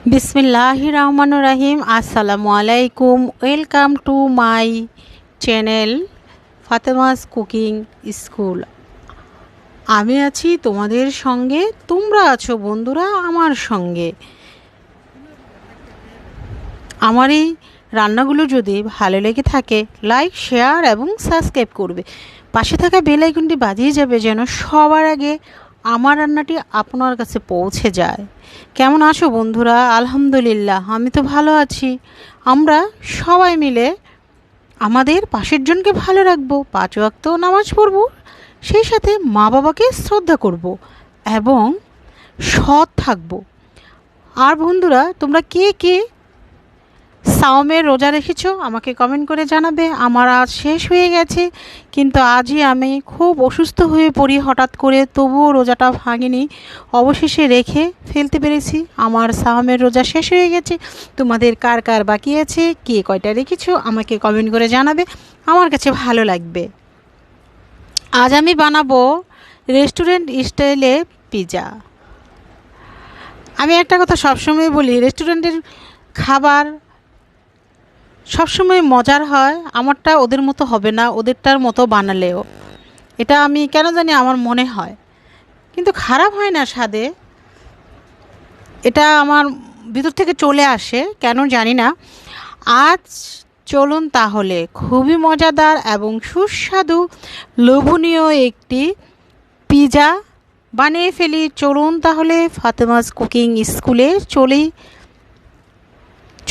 বিসমিল্লাহির রহমানির রহিম। আসসালামু আলাইকুম। Welcome to my channel Fatema's cooking school. আমি আছি তোমাদের সঙ্গে, তোমরা আছো বন্ধুরা আমার সঙ্গে। আমার এই রান্নাগুলো যদি ভালো লেগে থাকে লাইক, শেয়ার এবং সাবস্ক্রাইব করবে। পাশে থাকা বেল আইকনটি বাজিয়ে যাবে যেন সবার আগে আমার রান্নাটি আপনার কাছে পৌঁছে যায়। কেমন আছো বন্ধুরা? আলহামদুলিল্লাহ, আমি তো ভালো আছি। আমরা সবাই মিলে আমাদের পাশের জনকে ভালো রাখবো, 5 ওয়াক্ত নামাজ পড়ব, সেই সাথে মা বাবাকে শ্রদ্ধা করব এবং সৎ থাকব। আর বন্ধুরা, তোমরা কে কে সাওমের রোজা রেখেছো আমাকে কমেন্ট করে জানাবে। আমার আজ শেষ হয়ে গেছে, কিন্তু আজই আমি খুব অসুস্থ হয়ে পড়ি হঠাৎ করে, তবুও রোজাটা ভাঙিনি, অবশেষে রেখে ফেলতে পেরেছি। আমার সাওমের রোজা শেষ হয়ে গেছে। তোমাদের কার কার বাকি আছে, কে কয়টা রেখেছো আমাকে কমেন্ট করে জানাবে, আমার কাছে ভালো লাগবে। আজ আমি বানাবো রেস্টুরেন্ট স্টাইলে পিৎজা। আমি একটা কথা সবসময় বলি, রেস্টুরেন্টের খাবার সবসময় মজার হয়, আমারটা ওদের মতো হবে না, ওদেরটার মতো বানালেও। এটা আমি কেন জানি আমার মনে হয়, কিন্তু খারাপ হয় না স্বাদে, এটা আমার ভিতর থেকে চলে আসে, কেন জানি না। আজ চলুন তাহলে খুবই মজাদার এবং সুস্বাদু লোভনীয় একটি পিৎজা বানিয়ে ফেলি। চলুন তাহলে ফাতেমাস কুকিং স্কুলে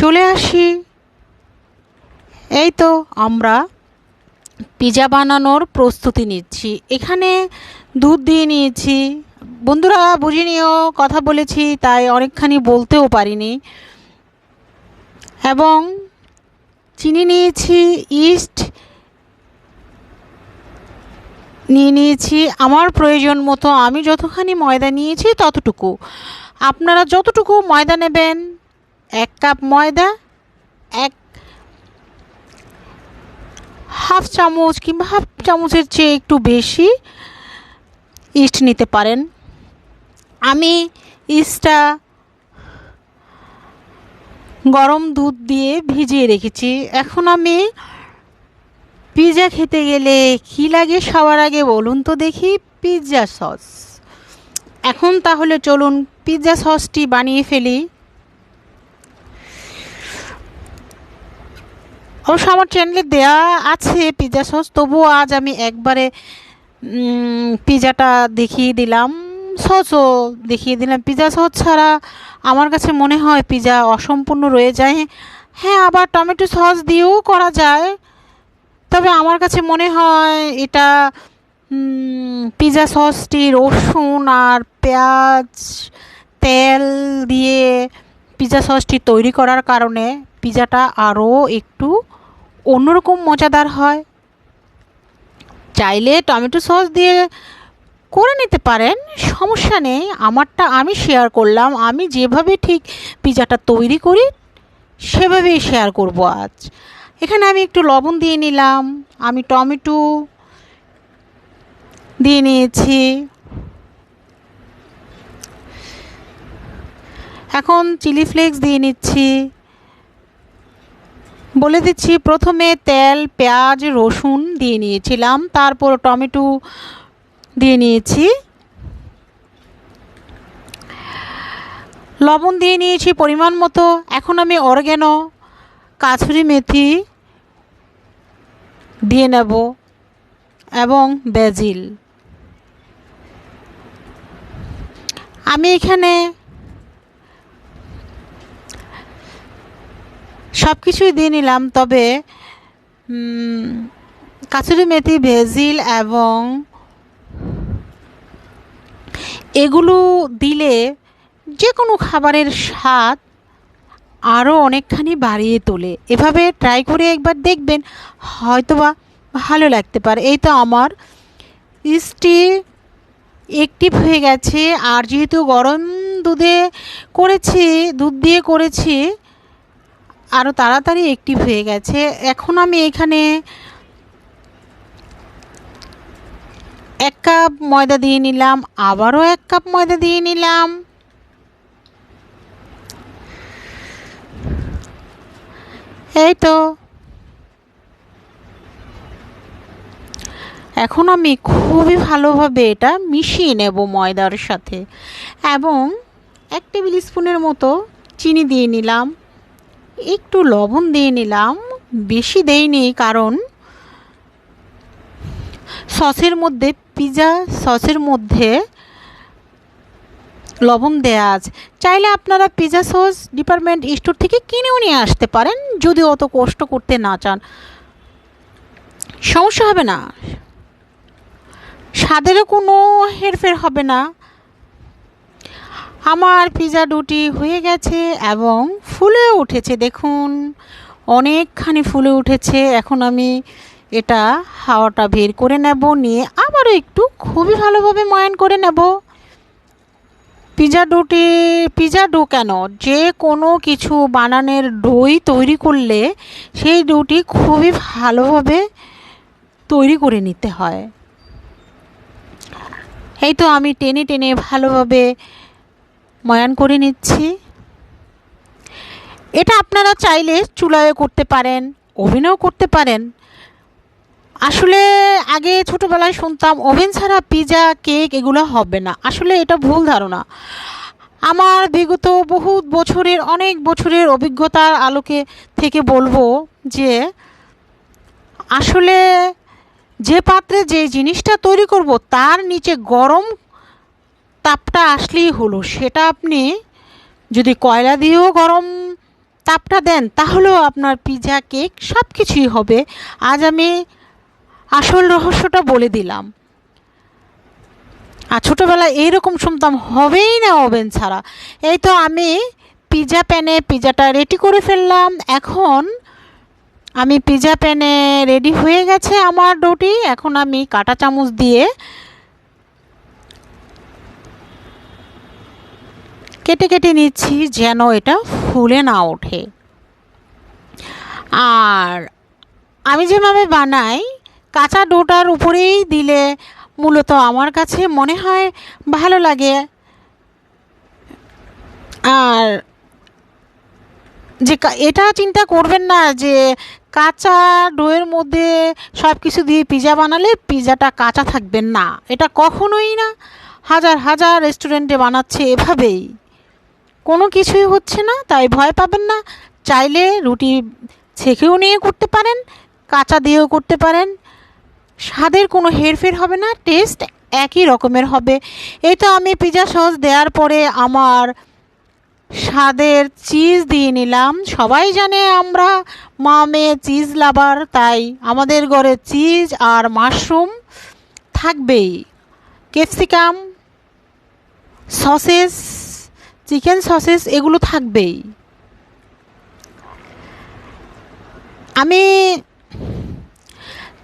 চলে আসি। এই তো আমরা পিৎজা বানানোর প্রস্তুতি নিচ্ছি। এখানে দুধ দিয়ে নিয়েছি। বন্ধুরা বুঝে নিও, কথা বলেছি তাই অনেকখানি বলতেও পারিনি। এবং চিনি নিয়েছি, ইস্ট নিয়েছি আমার প্রয়োজন মতো। আমি যতখানি ময়দা নিয়েছি ততটুকু, আপনারা যতটুকু ময়দা নেবেন, 1 কাপ ময়দা, হাফ চামচ কিংবা হাফ চামচের চেয়ে একটু বেশি ইস্ট নিতে পারেন। আমি ইস্টটা গরম দুধ দিয়ে ভিজিয়ে রেখেছি। এখন আমি পিৎজা খেতে গেলে কী লাগে সবার আগে বলুন তো দেখি? Pizza sauce. এখন তাহলে চলুন পিৎজা সসটি বানিয়ে ফেলি। অবশ্য আমার চ্যানেলে দেয়া আছে পিৎজা সস, তবুও আজ আমি একবারে পিৎজাটা দেখিয়ে দিলাম, সসও দেখিয়ে দিলাম। পিৎজা সস ছাড়া আমার কাছে মনে হয় পিৎজা অসম্পূর্ণ রয়ে যায়। হ্যাঁ, আবার টমেটো সস দিয়েও করা যায়, তবে আমার কাছে মনে হয় এটা পিৎজা সসটি রসুন আর পেঁয়াজ তেল দিয়ে পিৎজা সসটি তৈরি করার কারণে পিৎজাটা আরও একটু অন্যরকম মজাদার হয়। চাইলে টমেটো সস দিয়ে করে নিতে পারেন, সমস্যা নেই। আমারটা আমি শেয়ার করলাম, আমি যেভাবে ঠিক পিৎজাটা তৈরি করি সেভাবেই শেয়ার করব আজ। এখানে আমি একটু লবণ দিয়ে নিলাম, আমি টমেটো দিয়ে নিয়েছি। এখন চিলি ফ্লেক্স দিয়ে নিচ্ছি। বলে দিচ্ছি, প্রথমে তেল, পেঁয়াজ, রসুন দিয়ে নিয়েছিলাম, তারপর টমেটো দিয়ে নিয়েছি, লবণ দিয়ে নিয়েছি পরিমাণ মতো। এখন আমি অরিগ্যানো, কাসুরি মেথি দিয়ে নেব এবং ব্যাজিল। আমি এখানে সব কিছুই দিয়ে নিলাম, তবে কাসুরি মেথি, ব্যাজিল এবং এগুলো দিলে যে কোনো খাবারের স্বাদ আরও অনেকখানি বাড়িয়ে তোলে। এভাবে ট্রাই করে একবার দেখবেন, হয়তোবা ভালো লাগতে পারে। এই তো আমার ইস্টটি অ্যাক্টিভ হয়ে গেছে, আর যেহেতু গরম দুধ দিয়ে করেছি আরও তাড়াতাড়ি অ্যাক্টিভ হয়ে গেছে। এখন আমি এখানে 1 কাপ ময়দা দিয়ে নিলাম, আবারও 1 কাপ ময়দা দিয়ে নিলাম। এই তো এখন আমি খুবই ভালোভাবে এটা মিশিয়ে নেব ময়দার সাথে, এবং 1 টেবিল স্পুনের মতো চিনি দিয়ে নিলাম, একটু লবণ দিয়ে নিলাম, বেশি দেইনি কারণ পিৎজা সসের মধ্যে লবণ দেওয়া আছে। চাইলে আপনারা পিৎজা সস ডিপার্টমেন্ট স্টোর থেকে কিনেও নিয়ে আসতে পারেন, যদি অত কষ্ট করতে না চান, সমস্যা হবে না, স্বাদেরও কোনো হেরফের হবে না। আমার পিৎজা ডোটি হয়ে গেছে এবং ফুলে উঠেছে, দেখুন অনেকখানি ফুলে উঠেছে। এখন আমি এটা হাওয়াটা বের করে নেব, নিয়ে আবারও একটু খুবই ভালোভাবে ময়ান করে নেব। পিৎজা ডো কেন, যে কোনো কিছু বানানোর ডোই তৈরি করলে সেই ডোটি খুবই ভালোভাবে তৈরি করে নিতে হয়। এই তো আমি টেনে টেনে ভালোভাবে ময়ান করে নিচ্ছি। এটা আপনারা চাইলে চুলায় করতে পারেন, ওভেনেও করতে পারেন। আসলে আগে ছোটোবেলায় শুনতাম ওভেন ছাড়া পিৎজা কেক এগুলো হবে না, আসলে এটা ভুল ধারণা। আমার বিগত অনেক বছরের অভিজ্ঞতার আলোকে থেকে বলবো যে আসলে যে পাত্রে যে জিনিসটা তৈরি করব তার নিচে গরম তাপটা আসলেই হলো। সেটা আপনি যদি কয়লা দিয়েও গরম তাপটা দেন তাহলেও আপনার পিৎজা কেক সব কিছুই হবে। আজ আমি আসল রহস্যটা বলে দিলাম। আর ছোটোবেলায় এইরকম শুনতাম হবেই না ওভেন ছাড়া। এই তো আমি পিৎজা প্যানে পিৎজাটা রেডি করে ফেললাম। এখন আমি পিৎজা প্যানে রেডি হয়ে গেছে আমার ডোটি। এখন আমি কাঁটা চামচ দিয়ে কেটে কেটে নিচ্ছি যেন এটা ফুলে না ওঠে। আর আমি যেভাবে বানাই কাঁচা ডোটার উপরেই দিলে মূলত আমার কাছে মনে হয় ভালো লাগে। আর যে এটা চিন্তা করবেন না যে কাঁচা ডোয়ের মধ্যে সব কিছু দিয়ে পিৎজা বানালে পিৎজাটা কাঁচা থাকবেন না, এটা কখনোই না। হাজার হাজার রেস্টুরেন্টে বানাচ্ছে এভাবেই, কোনো কিছুই হচ্ছে না, তাই ভয় পাবেন না। চাইলে রুটি ছেঁকেও নিয়ে করতে পারেন, কাঁচা দিয়েও করতে পারেন, স্বাদের কোনো হেরফের হবে না, টেস্ট একই রকমের হবে। এই তো আমি পিৎজা সস দেওয়ার পরে আমার স্বাদের চিজ দিয়ে নিলাম। সবাই জানে আমরা মা মেয়ে চিজ লাভার, তাই আমাদের ঘরে চিজ আর মাশরুম থাকবেই, ক্যাপসিকাম, সসেস, চিকেন সসেস এগুলো থাকবেই। আমি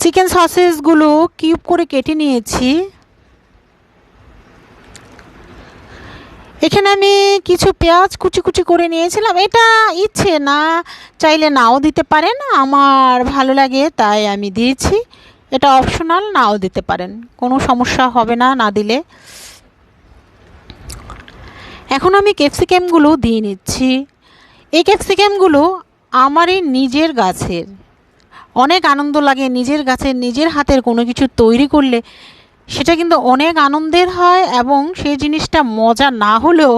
চিকেন সসেসগুলো কিউব করে কেটে নিয়েছি। এখানে আমি কিছু পেঁয়াজ কুচি কুচি করে নিয়েছিলাম, এটা ইচ্ছে না চাইলে নাও দিতে পারেন, আমার ভালো লাগে তাই আমি দিয়েছি। এটা অপশনাল, নাও দিতে পারেন, কোনো সমস্যা হবে না না দিলে। এখন আমি ক্যাপসিকামগুলো দিয়ে নিচ্ছি। এই ক্যাপসিকামগুলো আমারই নিজের গাছের, অনেক আনন্দ লাগে নিজের গাছের নিজের হাতের কোনো কিছু তৈরি করলে, সেটা কিন্তু অনেক আনন্দের হয় এবং সেই জিনিসটা মজা না হলেও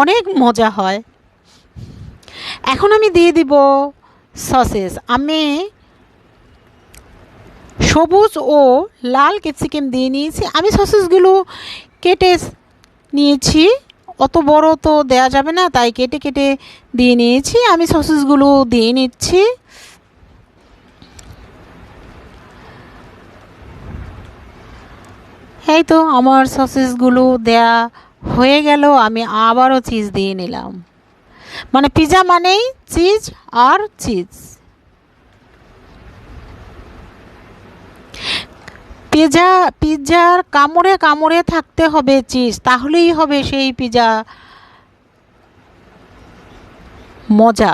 অনেক মজা হয়। এখন আমি দিয়ে দিব সসেস। আমি সবুজ ও লাল ক্যাপসিকাম দিয়ে নিয়েছি। আমি সসেসগুলো কেটে নিয়েছি, অত বড় তো দেয়া যাবে না, তাই কেটে কেটে দিয়ে নিয়েছি। আমি সসেসগুলো দিয়ে নিচ্ছি। এই তো আমার সসেসগুলো দেয়া হয়ে গেল। আমি আবারও চিজ দিয়ে নিলাম, মানে পিৎজা মানেই চিজ আর চিজ। পিৎজার কামড়ে কামড়ে থাকতে হবে চিজ, তাহলেই হবে সেই পিৎজা মজা।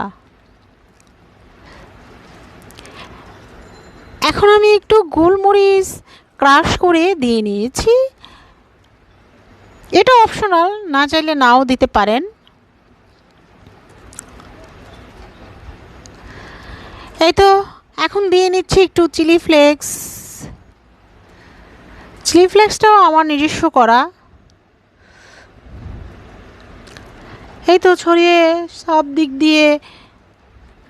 এখন আমি একটু গোলমরিচ ক্রাশ করে দিয়ে নিয়েছি, এটা অপশনাল, না চাইলে নাও দিতে পারেন। এই তো এখন দিয়ে নিচ্ছি একটু চিলি ফ্লেক্স। চিলি ফ্লেক্সটাও আমার নিজস্ব করা। এই তো ছড়িয়ে সব দিক দিয়ে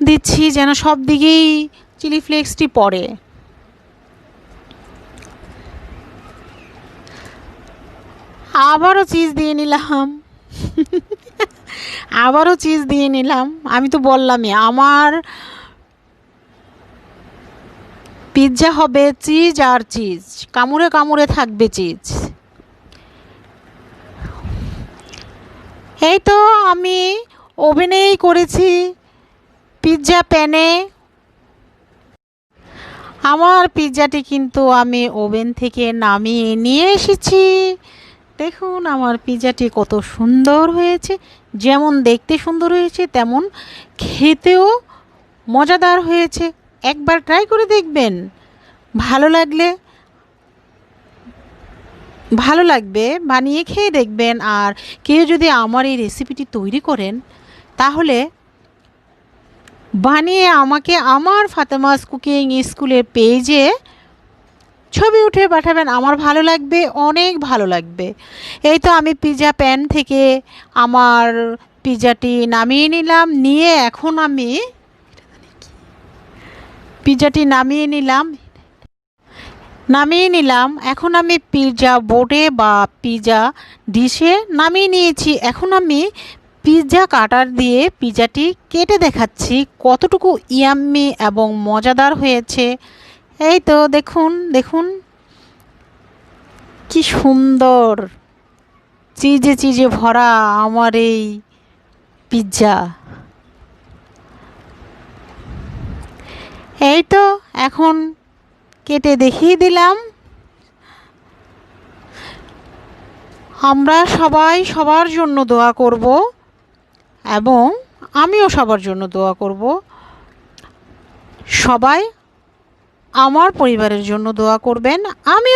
দিচ্ছি যেন সব দিকেই চিলি ফ্লেক্সটি পড়ে। আবারও চিজ দিয়ে নিলাম। আবারও চিজ দিয়ে নিলাম। আমি তো বললামই আমার পিৎজা হবে চিজ আর চিজ, কামড়ে কামড়ে থাকবে চিজ। এই তো আমি ওভেনেই করেছি, পিৎজা প্যানে। আমার পিৎজাটি কিন্তু আমি ওভেন থেকে নামিয়ে নিয়ে এসেছি। দেখুন আমার পিৎজাটি কত সুন্দর হয়েছে। যেমন দেখতে সুন্দর হয়েছে তেমন খেতেও মজাদার হয়েছে। একবার ট্রাই করে দেখবেন, ভালো লাগবে, বানিয়ে খেয়ে দেখবেন। আর কেউ যদি আমার এই রেসিপিটি তৈরি করেন তাহলে বানিয়ে আমাকে আমার ফাতেমাস কুকিং স্কুলের পেজে ছবি উঠে পাঠাবেন। আমার ভালো লাগবে, অনেক ভালো লাগবে। এই তো আমি পিৎজা প্যান থেকে আমার পিৎজাটি নামিয়ে নিলাম। নিয়ে এখন আমি পিৎজাটি নামিয়ে নিলাম। এখন আমি পিৎজা বোর্ডে বা পিৎজা ডিশে নামিয়ে নিয়েছি। এখন আমি পিৎজা কাটার দিয়ে পিৎজাটি কেটে দেখাচ্ছি কতটুকু ইয়াম্মি এবং মজাদার হয়েছে। এই তো দেখুন দেখুন কি সুন্দর চিজে চিজে ভরা আমার এই পিৎজা। এই তো এখন কেটে দেখিয়ে দিলাম। আমরা সবাই সবার জন্য দোয়া করব এবং আমিও সবার জন্য দোয়া করব। সবাই আমার পরিবারের জন্য দোয়া করবেন। আমি